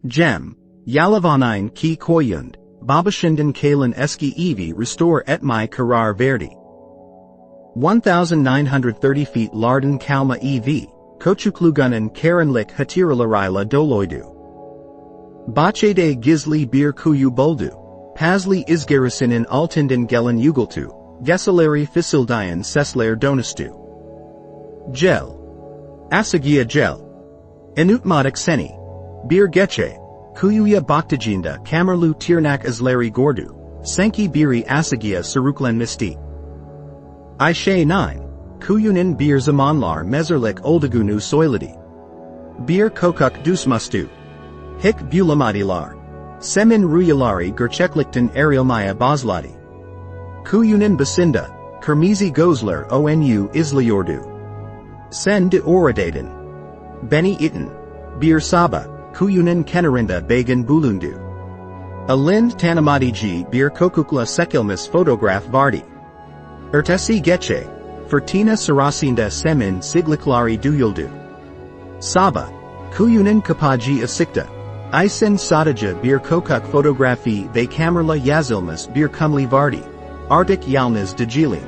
Gem, Yalavanine ki koyund, babashindan kalan eski evi restore etmai karar verdi. 1930 feet Larden Kalma EV, Kochuklugunan Karanlik Hatiralarila Doloidu. Bachede Gizli Bir Kuyu Boldu, Pazli Izgarasinin Altindin Gelen Ugaltu, Gesalari Fisildayan Sesler Donastu. Gel. Asagia Gel. Enutmadik Seni. Bir Geche, Kuyuya Baktajinda Kamerlu Tirnak Azleri Gordu, Senki Biri Asagia Saruklen Misti. Aishe 9. Kuyunin Bir Zamanlar Mezerlik Oldagunu Soyladi. Bir Kokuk Dusmustu. Hik Bulamadilar. Semin Ruyalari Gercheklikten Arielmaya Bazladi. Kuyunin Basinda, Kermizi Gozler Onu Izliordu. Sen de Oradaden. Beni Itin. Bir Saba, Kuyunin Kenarinda Bagan Bulundu. Alind Tanamadi G Bir Kokukla Sekilmis Photograph Vardi. Ertesi Geche, Fertina Sarasinda Semin Sigliklari Duyuldu. Saba, Kuyunin Kapaji Asikta. Isen Sadaja Bir Kokuk Fotografi Ve Kamerla Yazilmas Bir Kumli Vardi. Artik Yalnaz Dajili.